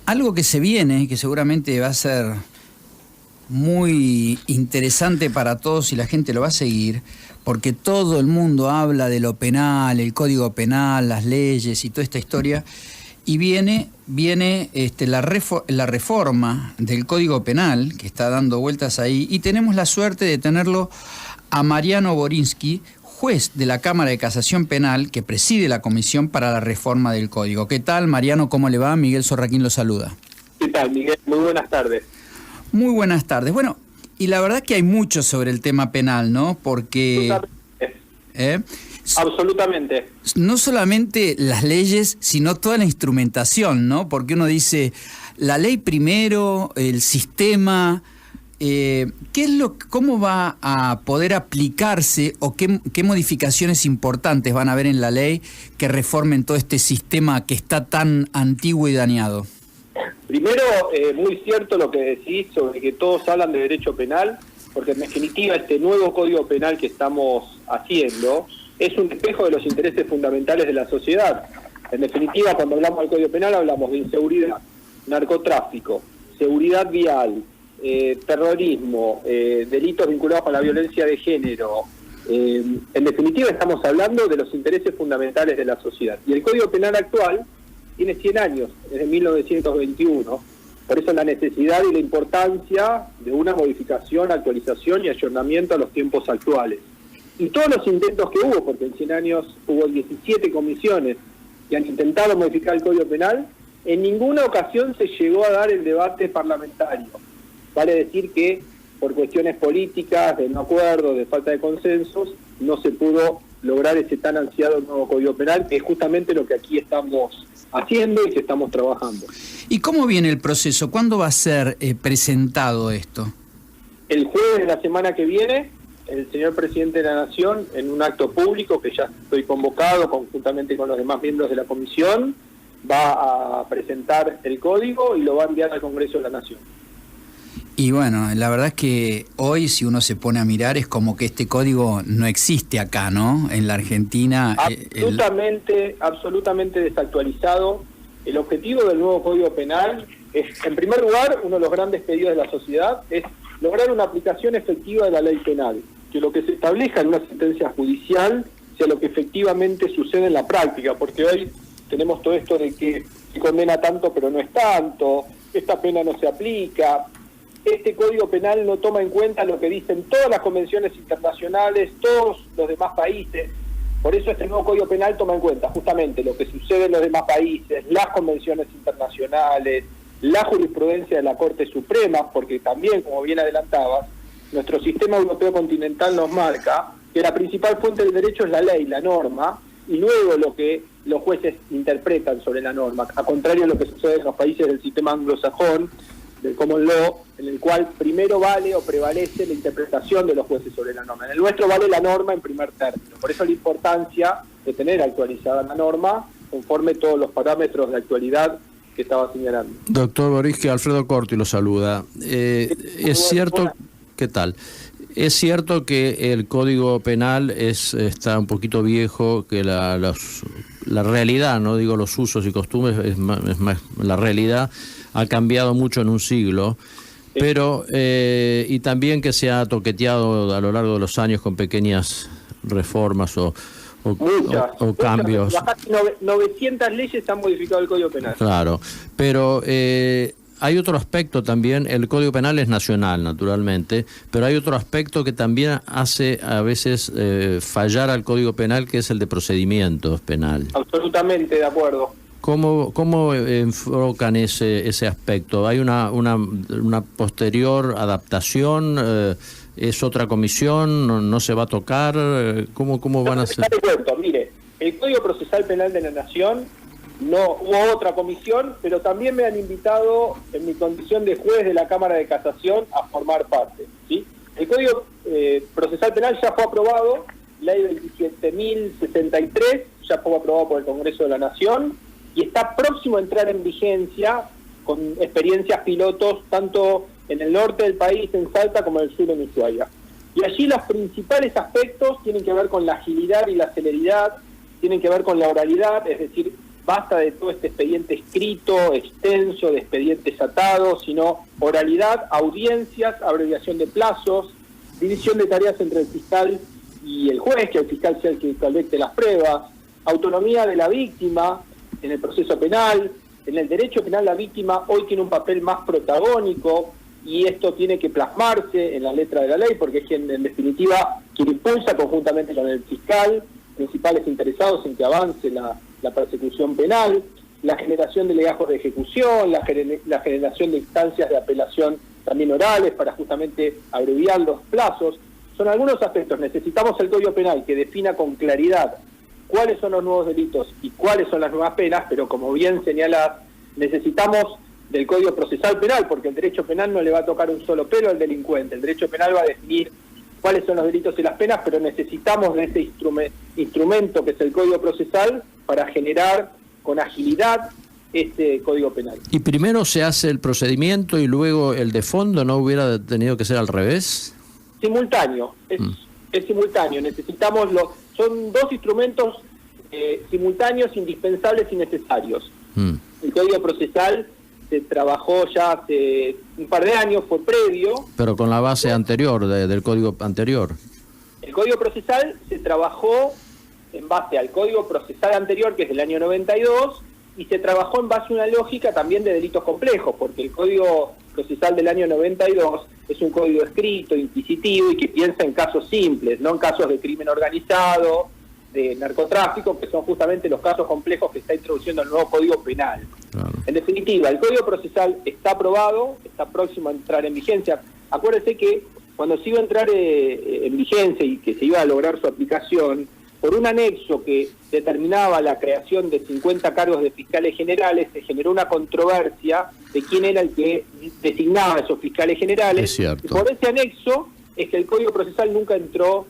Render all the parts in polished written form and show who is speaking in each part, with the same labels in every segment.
Speaker 1: algo que se viene, que seguramente va a ser muy interesante para todos y la gente lo va a seguir, porque todo el mundo habla de lo penal, el Código Penal, las leyes y toda esta historia, y viene la reforma del Código Penal, que está dando vueltas ahí, y tenemos la suerte de tenerlo a Mariano Borinsky, juez de la Cámara de Casación Penal, que preside la Comisión para la Reforma del Código. ¿Qué tal, Mariano? ¿Cómo le va? Miguel Sorraquín lo saluda.
Speaker 2: ¿Qué tal, Miguel? Muy buenas tardes.
Speaker 1: Muy buenas tardes. Bueno, y la verdad que hay mucho sobre el tema penal, ¿no? Porque...
Speaker 2: Absolutamente.
Speaker 1: No solamente las leyes, sino toda la instrumentación, ¿no? Porque uno dice, la ley primero, el sistema... ¿cómo va a poder aplicarse o qué modificaciones importantes van a haber en la ley que reformen todo este sistema que está tan antiguo y dañado?
Speaker 2: Primero, muy cierto lo que decís sobre que todos hablan de derecho penal, porque en definitiva este nuevo Código Penal que estamos haciendo es un espejo de los intereses fundamentales de la sociedad. En definitiva, cuando hablamos del Código Penal hablamos de inseguridad, narcotráfico, seguridad vial, terrorismo, delitos vinculados con la violencia de género. En definitiva estamos hablando de los intereses fundamentales de la sociedad. Y el Código Penal actual tiene 100 años, desde 1921. Por eso la necesidad y la importancia de una modificación, actualización y ayornamiento a los tiempos actuales. Y todos los intentos que hubo, porque en 100 años hubo 17 comisiones que han intentado modificar el Código Penal, en ninguna ocasión se llegó a dar el debate parlamentario. Vale decir que por cuestiones políticas, de no acuerdo, de falta de consensos, no se pudo lograr ese tan ansiado nuevo Código Penal, que es justamente lo que aquí estamos haciendo y que estamos trabajando.
Speaker 1: ¿Y cómo viene el proceso? ¿Cuándo va a ser presentado esto?
Speaker 2: El jueves de la semana que viene, el señor presidente de la Nación, en un acto público que ya estoy convocado conjuntamente con los demás miembros de la comisión, va a presentar el código y lo va a enviar al Congreso de la Nación.
Speaker 1: Y bueno, la verdad es que hoy, si uno se pone a mirar, es como que este código no existe acá, ¿no? En la Argentina...
Speaker 2: Absolutamente desactualizado. El objetivo del nuevo Código Penal es, en primer lugar, uno de los grandes pedidos de la sociedad, es lograr una aplicación efectiva de la ley penal. Que lo que se establezca en una sentencia judicial sea lo que efectivamente sucede en la práctica, porque hoy tenemos todo esto de que se condena tanto pero no es tanto, esta pena no se aplica. Este Código Penal no toma en cuenta lo que dicen todas las convenciones internacionales, todos los demás países. Por eso este nuevo Código Penal toma en cuenta justamente lo que sucede en los demás países, las convenciones internacionales, la jurisprudencia de la Corte Suprema, porque también, como bien adelantabas, nuestro sistema europeo continental nos marca que la principal fuente del derecho es la ley, la norma, y luego lo que los jueces interpretan sobre la norma, a contrario de lo que sucede en los países del sistema anglosajón, del common law, en el cual primero vale o prevalece la interpretación de los jueces sobre la norma. En el nuestro vale la norma en primer término. Por eso la importancia de tener actualizada la norma conforme todos los parámetros de actualidad que estaba señalando.
Speaker 3: Doctor Borinsky, Alfredo Corti lo saluda. Es cierto, ¿qué tal? Es cierto que el Código Penal está un poquito viejo, que la realidad, no digo los usos y costumbres, es más la realidad ha cambiado mucho en un siglo, pero y también que se ha toqueteado a lo largo de los años con pequeñas reformas o cambios.
Speaker 2: Casi 900 leyes han modificado el Código Penal.
Speaker 3: Claro, pero hay otro aspecto también. El Código Penal es nacional, naturalmente, pero hay otro aspecto que también hace a veces fallar al Código Penal, que es el de procedimientos penal.
Speaker 2: Absolutamente de acuerdo.
Speaker 3: ¿Cómo enfocan ese aspecto? ¿Hay una posterior adaptación? ¿Es otra comisión? ¿No se va a tocar? ¿Cómo van a hacer?
Speaker 2: Mire, el Código Procesal Penal de la Nación, no hubo otra comisión, pero también me han invitado en mi condición de juez de la Cámara de Casación a formar parte, ¿sí? El Código Procesal Penal ya fue aprobado, ley 27.063, ya fue aprobado por el Congreso de la Nación, y está próximo a entrar en vigencia con experiencias pilotos tanto en el norte del país, en Salta, como en el sur, en Ushuaia. Y allí los principales aspectos tienen que ver con la agilidad y la celeridad, tienen que ver con la oralidad, es decir, basta de todo este expediente escrito, extenso, de expedientes atados, sino oralidad, audiencias, abreviación de plazos, división de tareas entre el fiscal y el juez, que el fiscal sea el que colecte las pruebas, autonomía de la víctima en el proceso penal. En el derecho penal la víctima hoy tiene un papel más protagónico y esto tiene que plasmarse en la letra de la ley, porque es quien, en definitiva, quien impulsa conjuntamente con el fiscal, principales interesados en que avance la persecución penal, la generación de legajos de ejecución, la generación de instancias de apelación también orales para justamente abreviar los plazos. Son algunos aspectos. Necesitamos el Código Penal que defina con claridad cuáles son los nuevos delitos y cuáles son las nuevas penas, pero como bien señalás, necesitamos del Código Procesal Penal, porque el derecho penal no le va a tocar un solo pelo al delincuente. El derecho penal va a definir cuáles son los delitos y las penas, pero necesitamos de ese instrumento que es el Código Procesal para generar con agilidad este Código Penal.
Speaker 3: ¿Y primero se hace el procedimiento y luego el de fondo? ¿No hubiera tenido que ser al revés?
Speaker 2: Simultáneo, es simultáneo. Necesitamos son dos instrumentos simultáneos, indispensables y necesarios. El Código Procesal se trabajó ya hace un par de años, fue previo.
Speaker 3: Pero con la base anterior, del código anterior.
Speaker 2: El Código Procesal se trabajó en base al Código Procesal anterior, que es del año 92, y se trabajó en base a una lógica también de delitos complejos, porque el Código Procesal del año 92 es un código escrito, inquisitivo, y que piensa en casos simples, no en casos de crimen organizado, de narcotráfico, que son justamente los casos complejos que está introduciendo el nuevo Código Penal. Claro. En definitiva, el Código Procesal está aprobado, está próximo a entrar en vigencia. Acuérdense que cuando se iba a entrar en vigencia y que se iba a lograr su aplicación, por un anexo que determinaba la creación de 50 cargos de fiscales generales, se generó una controversia de quién era el que designaba a esos fiscales generales. Y por ese anexo es que el Código Procesal nunca entró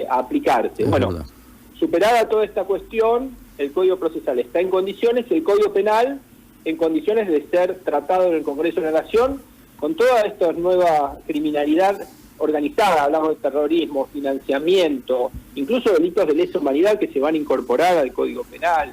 Speaker 2: a aplicarse. Bueno, superada toda esta cuestión, el Código Procesal está en condiciones y el Código Penal en condiciones de ser tratado en el Congreso de la Nación con toda esta nueva criminalidad organizada. Hablamos de terrorismo, financiamiento, incluso delitos de lesa humanidad que se van a incorporar al Código Penal,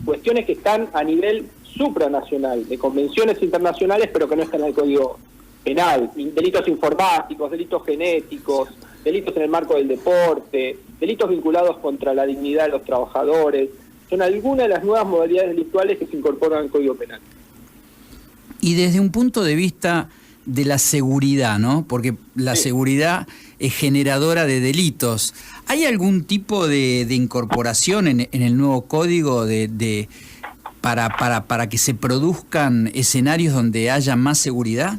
Speaker 2: cuestiones que están a nivel supranacional, de convenciones internacionales, pero que no están en el Código Penal, delitos informáticos, delitos genéticos, delitos en el marco del deporte, delitos vinculados contra la dignidad de los trabajadores. Son algunas de las nuevas modalidades delictuales que se incorporan al Código Penal.
Speaker 1: Y desde un punto de vista de la seguridad, ¿no? Porque la seguridad es generadora de delitos. ¿Hay algún tipo de incorporación en el nuevo código para que se produzcan escenarios donde haya más seguridad?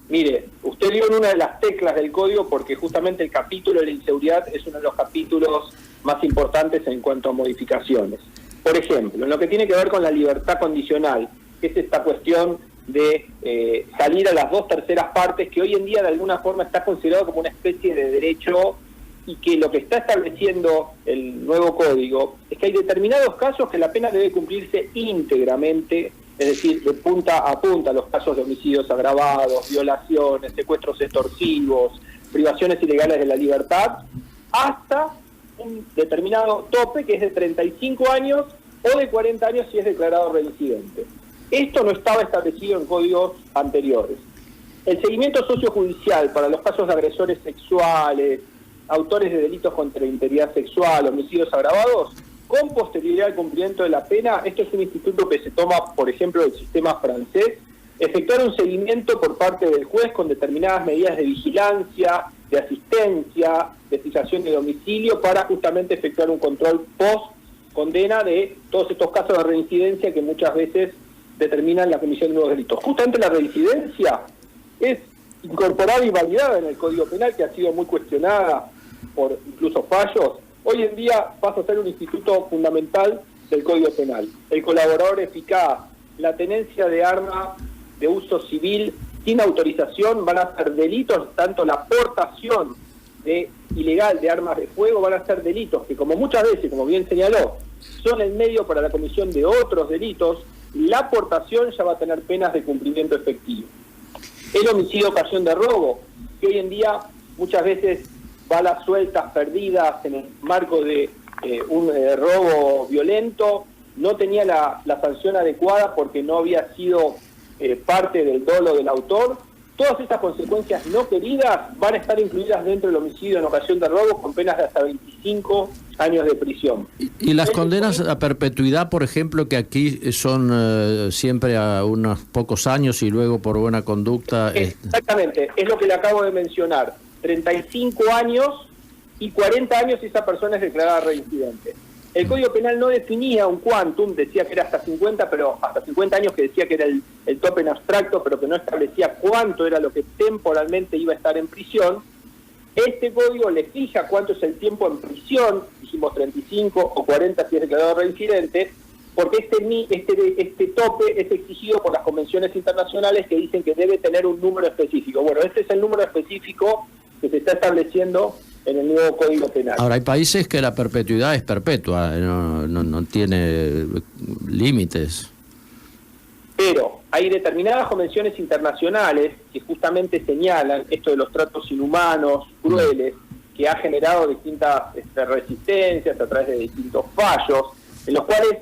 Speaker 2: Mire, usted dio en una de las teclas del código porque justamente el capítulo de la inseguridad es uno de los capítulos más importantes en cuanto a modificaciones. Por ejemplo, en lo que tiene que ver con la libertad condicional, que es esta cuestión de salir a las 2/3 partes, que hoy en día de alguna forma está considerado como una especie de derecho, y que lo que está estableciendo el nuevo código es que hay determinados casos que la pena debe cumplirse íntegramente, es decir, de punta a punta, los casos de homicidios agravados, violaciones, secuestros extorsivos, privaciones ilegales de la libertad, hasta un determinado tope que es de 35 años o de 40 años si es declarado reincidente. Esto no estaba establecido en códigos anteriores. El seguimiento sociojudicial para los casos de agresores sexuales, autores de delitos contra la integridad sexual, homicidios agravados, con posterioridad al cumplimiento de la pena, esto es un instituto que se toma, por ejemplo, del sistema francés, efectuar un seguimiento por parte del juez con determinadas medidas de vigilancia, de asistencia, de fijación de domicilio, para justamente efectuar un control post-condena de todos estos casos de reincidencia que muchas veces determinan la comisión de nuevos delitos. Justamente la reincidencia es incorporada y validada en el Código Penal, que ha sido muy cuestionada por incluso fallos. Hoy en día pasa a ser un instituto fundamental del Código Penal. El colaborador eficaz, la tenencia de arma de uso civil sin autorización van a ser delitos, tanto la portación ilegal de armas de fuego van a ser delitos que, como muchas veces, como bien señaló, son el medio para la comisión de otros delitos. La aportación ya va a tener penas de cumplimiento efectivo. El homicidio ocasión de robo, que hoy en día muchas veces balas sueltas, perdidas en el marco de un robo violento, no tenía la sanción adecuada porque no había sido parte del dolo del autor. Todas estas consecuencias no queridas van a estar incluidas dentro del homicidio en ocasión de robo con penas de hasta 25 años de prisión.
Speaker 3: ¿Y las condenas a perpetuidad, por ejemplo, que aquí son siempre a unos pocos años y luego por buena conducta?
Speaker 2: Exactamente, es lo que le acabo de mencionar. 35 años y 40 años si esa persona es declarada reincidente. El Código Penal no definía un quantum, decía que era hasta 50, pero hasta 50 años, que decía que era el tope en abstracto, pero que no establecía cuánto era lo que temporalmente iba a estar en prisión. Este código le fija cuánto es el tiempo en prisión, dijimos 35 o 40 si es declarado reincidente, porque este tope es exigido por las convenciones internacionales que dicen que debe tener un número específico. Bueno, este es el número específico que se está estableciendo en el nuevo Código Penal.
Speaker 3: Ahora, hay países que la perpetuidad es perpetua, no tiene límites.
Speaker 2: Pero hay determinadas convenciones internacionales que justamente señalan esto de los tratos inhumanos, crueles, que ha generado distintas resistencias a través de distintos fallos, en los cuales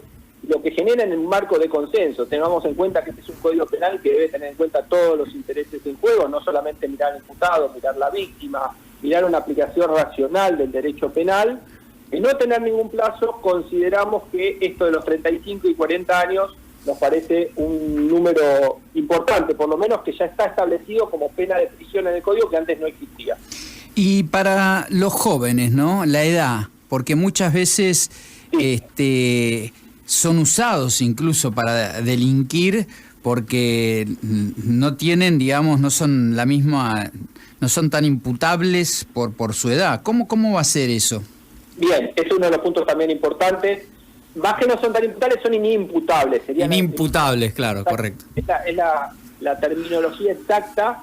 Speaker 2: lo que generan en un marco de consenso. Tengamos en cuenta que este es un código penal que debe tener en cuenta todos los intereses en juego, no solamente mirar al imputado, mirar la víctima, mirar una aplicación racional del derecho penal. Y no tener ningún plazo, consideramos que esto de los 35 y 40 años nos parece un número importante, por lo menos que ya está establecido como pena de prisión en el código, que antes no existía.
Speaker 1: Y para los jóvenes, ¿no? La edad, porque muchas veces son usados incluso para delinquir porque no tienen, digamos, no son la misma, no son tan imputables por su edad. ¿Cómo va a ser eso?
Speaker 2: Bien, es uno de los puntos también importantes. Más que no son tan imputables, son inimputables.
Speaker 1: Inimputables, claro, correcto.
Speaker 2: Esta es la terminología exacta.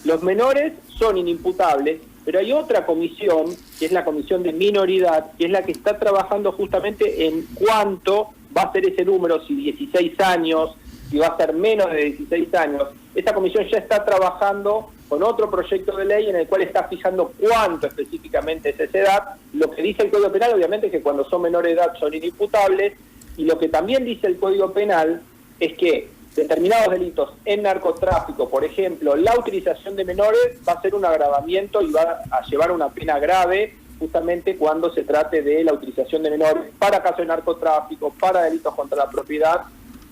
Speaker 2: Los menores son inimputables, pero hay otra comisión, que es la comisión de minoridad, que es la que está trabajando justamente en cuánto va a ser ese número, si 16 años, si va a ser menos de 16 años. Esta comisión ya está trabajando con otro proyecto de ley en el cual está fijando cuánto específicamente es esa edad. Lo que dice el Código Penal, obviamente, es que cuando son menores de edad son inimputables, y lo que también dice el Código Penal es que determinados delitos en narcotráfico, por ejemplo, la utilización de menores va a ser un agravamiento y va a llevar una pena grave justamente cuando se trate de la utilización de menores para casos de narcotráfico, para delitos contra la propiedad,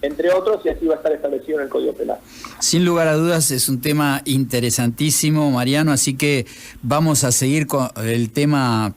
Speaker 2: entre otros, y así va a estar establecido en el Código Penal.
Speaker 1: Sin lugar a dudas es un tema interesantísimo, Mariano, así que vamos a seguir con el tema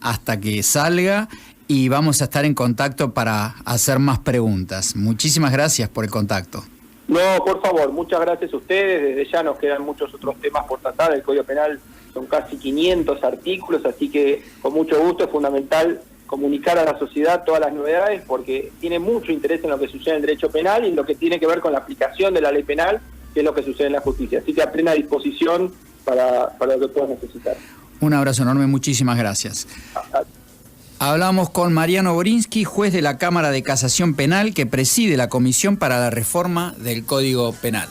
Speaker 1: hasta que salga y vamos a estar en contacto para hacer más preguntas. Muchísimas gracias por el contacto.
Speaker 2: No, por favor, muchas gracias a ustedes. Desde ya nos quedan muchos otros temas por tratar. El Código Penal son casi 500 artículos, así que con mucho gusto es fundamental comunicar a la sociedad todas las novedades, porque tiene mucho interés en lo que sucede en el derecho penal y en lo que tiene que ver con la aplicación de la ley penal, que es lo que sucede en la justicia. Así que a plena disposición para lo que puedas necesitar.
Speaker 1: Un abrazo enorme, muchísimas gracias. Hablamos con Mariano Borinsky, juez de la Cámara de Casación Penal, que preside la Comisión para la Reforma del Código Penal.